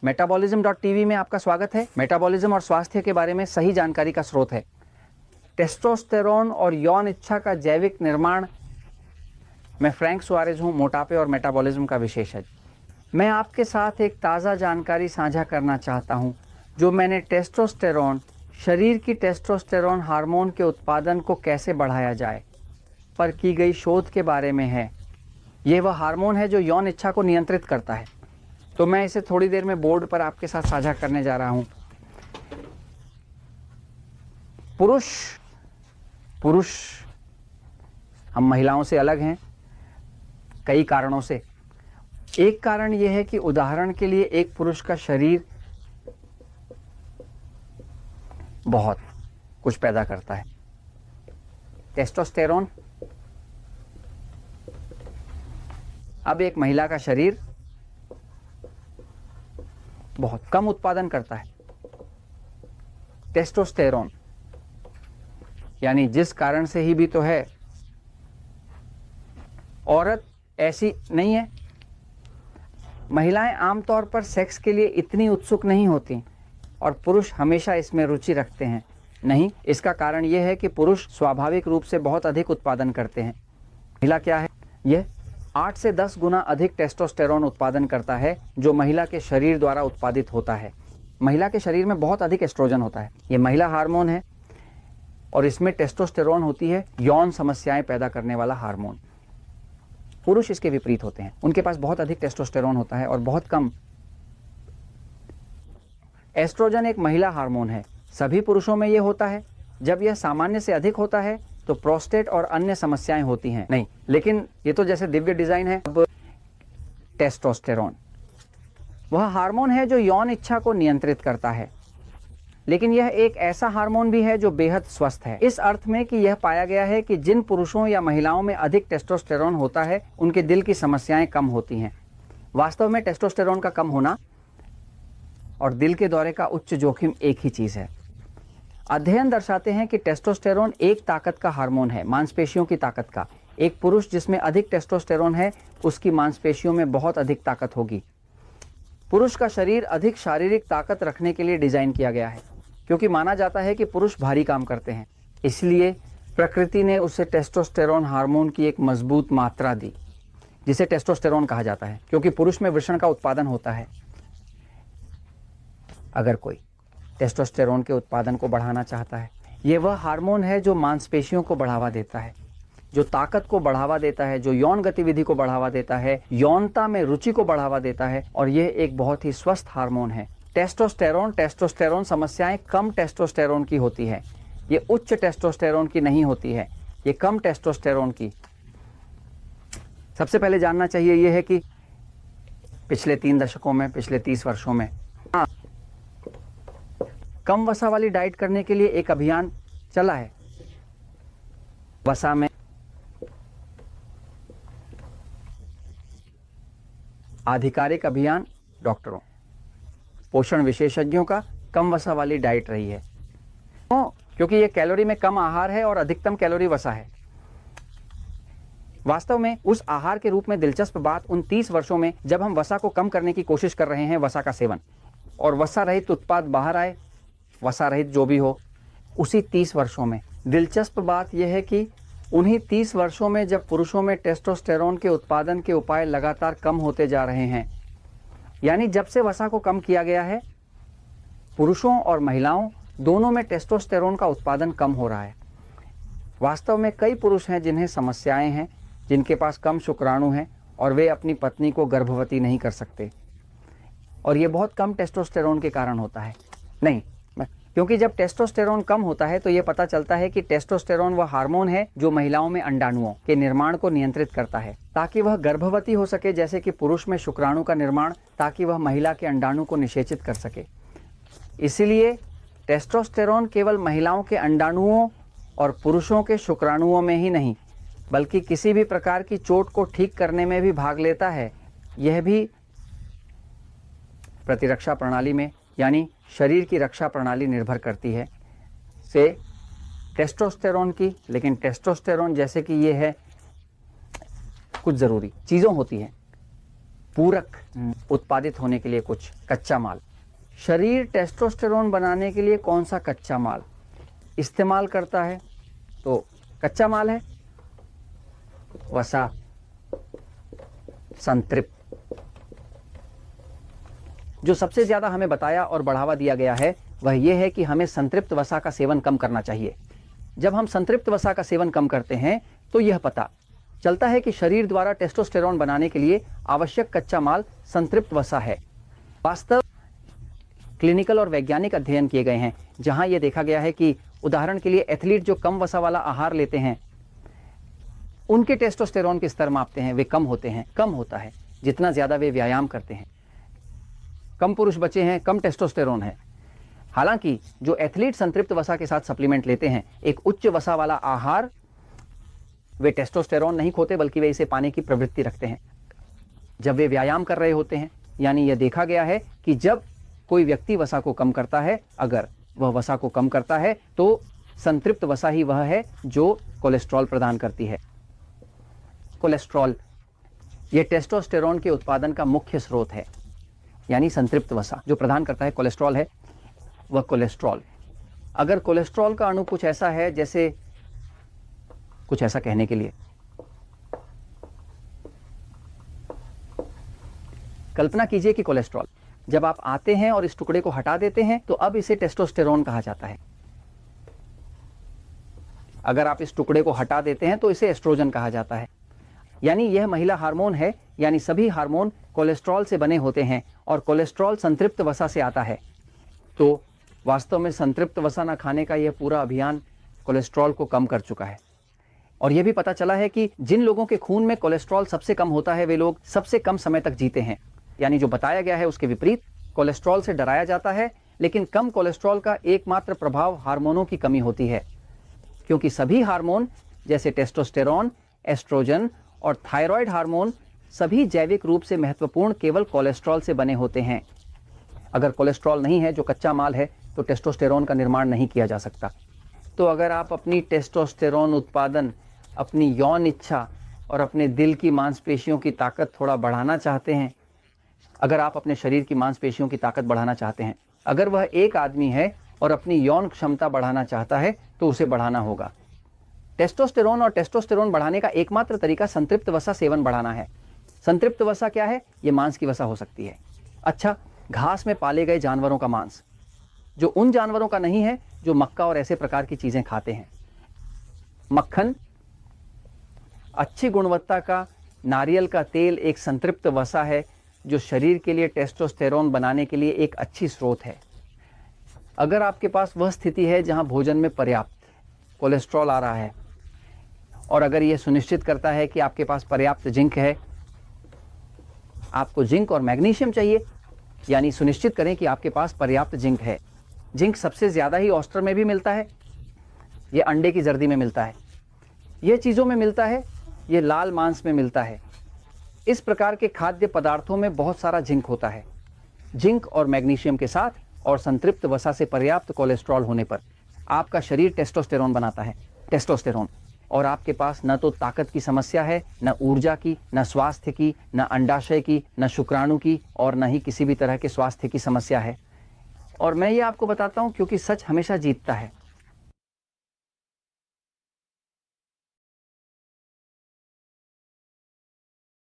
मेटाबॉलिज्म.टीवी में आपका स्वागत है। मेटाबॉलिज्म और स्वास्थ्य के बारे में सही जानकारी का स्रोत है। टेस्टोस्टेरोन और यौन इच्छा का जैविक निर्माण। मैं फ्रैंक सुआरेज हूं, मोटापे और मेटाबॉलिज्म का विशेषज्ञ। मैं आपके साथ एक ताज़ा जानकारी साझा करना चाहता हूं, जो मैंने टेस्टोस्टेरोन, शरीर की टेस्टोस्टेरोन हार्मोन के उत्पादन को कैसे बढ़ाया जाए पर की गई शोध के बारे में है। यह वह हार्मोन है जो यौन इच्छा को नियंत्रित करता है। तो मैं इसे थोड़ी देर में बोर्ड पर आपके साथ साझा करने जा रहा हूं। पुरुष हम महिलाओं से अलग हैं कई कारणों से। एक कारण यह है कि उदाहरण के लिए एक पुरुष का शरीर बहुत कुछ पैदा करता है, टेस्टोस्टेरोन। अब एक महिला का शरीर बहुत कम उत्पादन करता है, टेस्टोस्टेरोन। यानी जिस कारण से ही भी तो है, औरत ऐसी नहीं है। महिलाएं आमतौर पर सेक्स के लिए इतनी उत्सुक नहीं होती और पुरुष हमेशा इसमें रुचि रखते हैं। नहीं, इसका कारण यह है कि पुरुष स्वाभाविक रूप से बहुत अधिक उत्पादन करते हैं। महिला क्या है? यह 8 से 10 गुना अधिक टेस्टोस्टेरोन उत्पादन करता है जो महिला के शरीर द्वारा उत्पादित होता है। महिला के शरीर में बहुत अधिक एस्ट्रोजन होता है। यह महिला हार्मोन है और इसमें टेस्टोस्टेरोन होती है यौन समस्याएं पैदा करने वाला हार्मोन। पुरुष इसके विपरीत होते हैं, उनके पास बहुत अधिक टेस्टोस्टेरोन होता है और बहुत कम। एस्ट्रोजन एक महिला हार्मोन है, सभी पुरुषों में यह होता है। जब यह सामान्य से अधिक होता है तो प्रोस्टेट और अन्य समस्याएं होती हैं। नहीं, लेकिन ये तो जैसे दिव्य डिजाइन है। अब टेस्टोस्टेरोन वह हार्मोन है जो यौन इच्छा को नियंत्रित करता है, लेकिन यह एक ऐसा हार्मोन भी है जो बेहद स्वस्थ है, इस अर्थ में कि यह पाया गया है कि जिन पुरुषों या महिलाओं में अधिक टेस्टोस्टेरोन होता है उनके दिल की समस्याएं कम होती हैं। वास्तव में टेस्टोस्टेरोन का कम होना और दिल के दौरे का उच्च जोखिम एक ही चीज है। अध्ययन दर्शाते हैं कि टेस्टोस्टेरोन एक ताकत का हार्मोन है, मांसपेशियों की ताकत का। एक पुरुष जिसमें अधिक टेस्टोस्टेरोन है उसकी मांसपेशियों में बहुत अधिक ताकत होगी। पुरुष का शरीर अधिक शारीरिक ताकत रखने के लिए डिजाइन किया गया है, क्योंकि माना जाता है कि पुरुष भारी काम करते हैं। इसलिए प्रकृति ने उसे टेस्टोस्टेरोन हार्मोन की एक मजबूत मात्रा दी, जिसे टेस्टोस्टेरोन कहा जाता है, क्योंकि पुरुष में वृषण का उत्पादन होता है। अगर कोई टेस्टोस्टेरोन के उत्पादन को बढ़ाना चाहता है, यह वह हार्मोन है जो मांसपेशियों को बढ़ावा देता है, जो ताकत को बढ़ावा देता है, जो यौन गतिविधि को बढ़ावा देता है, यौनता में रुचि को बढ़ावा देता है, और यह एक बहुत ही स्वस्थ हार्मोन है। टेस्टोस्टेरोन समस्याएं कम टेस्टोस्टेरोन की होती है। ये उच्च टेस्टोस्टेरोन की नहीं होती है, ये कम टेस्टोस्टेरोन की। सबसे पहले जानना चाहिए यह है कि पिछले 3 दशकों में, पिछले 30 वर्षों में कम वसा वाली डाइट करने के लिए एक अभियान चला है। वसा में आधिकारिक अभियान डॉक्टरों, पोषण विशेषज्ञों का कम वसा वाली डाइट रही है। क्योंकि यह कैलोरी में कम आहार है और अधिकतम कैलोरी वसा है। वास्तव में उस आहार के रूप में दिलचस्प बात उन 30 वर्षों में जब हम वसा को कम करने की कोशिश कर रहे हैं, वसा का सेवन, और वसा रहित उत्पाद बाहर आए, वसा रहित जो भी हो, उसी 30 वर्षों में दिलचस्प बात यह है कि उन्हीं 30 वर्षों में जब पुरुषों में टेस्टोस्टेरोन के उत्पादन के उपाय लगातार कम होते जा रहे हैं, यानी जब से वसा को कम किया गया है, पुरुषों और महिलाओं दोनों में टेस्टोस्टेरोन का उत्पादन कम हो रहा है। वास्तव में कई पुरुष हैं जिन्हें समस्याएं हैं, जिनके पास कम शुक्राणु हैं और वे अपनी पत्नी को गर्भवती नहीं कर सकते, और ये बहुत कम टेस्टोस्टेरोन के कारण होता है। नहीं, क्योंकि जब टेस्टोस्टेरोन कम होता है तो ये पता चलता है कि टेस्टोस्टेरोन वह हार्मोन है जो महिलाओं में अंडाणुओं के निर्माण को नियंत्रित करता है, ताकि वह गर्भवती हो सके, जैसे कि पुरुष में शुक्राणु का निर्माण, ताकि वह महिला के अंडाणु को निषेचित कर सके। इसलिए टेस्टोस्टेरोन केवल महिलाओं के अंडाणुओं और पुरुषों के शुक्राणुओं में ही नहीं, बल्कि किसी भी प्रकार की चोट को ठीक करने में भी भाग लेता है। यह भी प्रतिरक्षा प्रणाली में, यानी शरीर की रक्षा प्रणाली निर्भर करती है से टेस्टोस्टेरोन की। लेकिन टेस्टोस्टेरोन जैसे कि ये है, कुछ ज़रूरी चीज़ों होती हैं, पूरक उत्पादित होने के लिए कुछ कच्चा माल। शरीर टेस्टोस्टेरोन बनाने के लिए कौन सा कच्चा माल इस्तेमाल करता है? तो कच्चा माल है वसा संतृप्त। जो सबसे ज्यादा हमें बताया और बढ़ावा दिया गया है वह यह है कि हमें संतृप्त वसा का सेवन कम करना चाहिए। जब हम संतृप्त वसा का सेवन कम करते हैं तो यह पता चलता है कि शरीर द्वारा टेस्टोस्टेरोन बनाने के लिए आवश्यक कच्चा माल संतृप्त वसा है। वास्तव क्लिनिकल और वैज्ञानिक अध्ययन किए गए हैं जहां यह देखा गया है कि उदाहरण के लिए एथलीट जो कम वसा वाला आहार लेते हैं उनके टेस्टोस्टेरोन के स्तर मापते हैं, वे कम होता है जितना ज्यादा वे व्यायाम करते हैं। कम पुरुष बचे हैं, कम टेस्टोस्टेरोन है। हालांकि जो एथलीट संतृप्त वसा के साथ सप्लीमेंट लेते हैं, एक उच्च वसा वाला आहार, वे टेस्टोस्टेरोन नहीं खोते बल्कि वे इसे पाने की प्रवृत्ति रखते हैं जब वे व्यायाम कर रहे होते हैं। यानी यह देखा गया है कि जब कोई व्यक्ति वसा को कम करता है, अगर वह वसा को कम करता है तो संतृप्त वसा ही वह है जो कोलेस्ट्रॉल प्रदान करती है। कोलेस्ट्रॉल यह टेस्टोस्टेरोन के उत्पादन का मुख्य स्रोत है। यानी संतृप्त वसा जो प्रदान करता है कोलेस्ट्रॉल है वह कोलेस्ट्रॉल। अगर कोलेस्ट्रॉल का अणु कुछ ऐसा है, जैसे कुछ ऐसा कहने के लिए कल्पना कीजिए कि कोलेस्ट्रॉल जब आप आते हैं और इस टुकड़े को हटा देते हैं तो अब इसे टेस्टोस्टेरोन कहा जाता है। अगर आप इस टुकड़े को हटा देते हैं तो इसे एस्ट्रोजन कहा जाता है। यानी यह महिला हार्मोन है। यानी सभी हार्मोन कोलेस्ट्रॉल से बने होते हैं और कोलेस्ट्रॉल संतृप्त वसा से आता है। तो वास्तव में संतृप्त वसा न खाने का यह पूरा अभियान कोलेस्ट्रॉल को कम कर चुका है। और यह भी पता चला है कि जिन लोगों के खून में कोलेस्ट्रॉल सबसे कम होता है वे लोग सबसे कम समय तक जीते हैं। यानी जो बताया गया है उसके विपरीत, कोलेस्ट्रॉल से डराया जाता है लेकिन कम कोलेस्ट्रॉल का एकमात्र प्रभाव हार्मोनों की कमी होती है, क्योंकि सभी हार्मोन जैसे टेस्टोस्टेरोन, एस्ट्रोजन और थायराइड हार्मोन सभी जैविक रूप से महत्वपूर्ण केवल कोलेस्ट्रॉल से बने होते हैं। अगर कोलेस्ट्रॉल नहीं है जो कच्चा माल है तो टेस्टोस्टेरोन का निर्माण नहीं किया जा सकता। तो अगर आप अपनी टेस्टोस्टेरोन उत्पादन, अपनी यौन इच्छा और अपने दिल की मांसपेशियों की ताकत थोड़ा बढ़ाना चाहते हैं, अगर आप अपने शरीर की मांसपेशियों की ताकत बढ़ाना चाहते हैं, अगर वह एक आदमी है और अपनी यौन क्षमता बढ़ाना चाहता है तो उसे बढ़ाना होगा। टेस्टोस्टेरोन और टेस्टोस्टेरोन बढ़ाने का एकमात्र तरीका संतृप्त वसा सेवन बढ़ाना है। संतृप्त वसा क्या है? यह मांस की वसा हो सकती है। अच्छा, घास में पाले गए जानवरों का मांस, जो उन जानवरों का नहीं है जो मक्का और ऐसे प्रकार की चीजें खाते हैं। मक्खन, अच्छी गुणवत्ता का नारियल का तेल एक संतृप्त वसा है जो शरीर के लिए टेस्टोस्टेरोन बनाने के लिए एक अच्छी स्रोत है। अगर आपके पास वह स्थिति है जहां भोजन में पर्याप्त कोलेस्ट्रॉल आ रहा है और अगर यह सुनिश्चित करता है कि आपके पास पर्याप्त जिंक है, आपको जिंक और मैग्नीशियम चाहिए, यानी सुनिश्चित करें कि आपके पास पर्याप्त जिंक है। जिंक सबसे ज़्यादा ही ऑयस्टर में भी मिलता है, ये अंडे की जर्दी में मिलता है, ये चीज़ों में मिलता है, ये लाल मांस में मिलता है। इस प्रकार के खाद्य पदार्थों में बहुत सारा जिंक होता है। जिंक और मैग्नीशियम के साथ और संतृप्त वसा से पर्याप्त कोलेस्ट्रॉल होने पर आपका शरीर टेस्टोस्टेरोन बनाता है, टेस्टोस्टेरोन। और आपके पास न तो ताकत की समस्या है, न ऊर्जा की, न स्वास्थ्य की, न अंडाशय की, न शुक्राणु की और न ही किसी भी तरह के स्वास्थ्य की समस्या है। और मैं ये आपको बताता हूँ क्योंकि सच हमेशा जीतता है।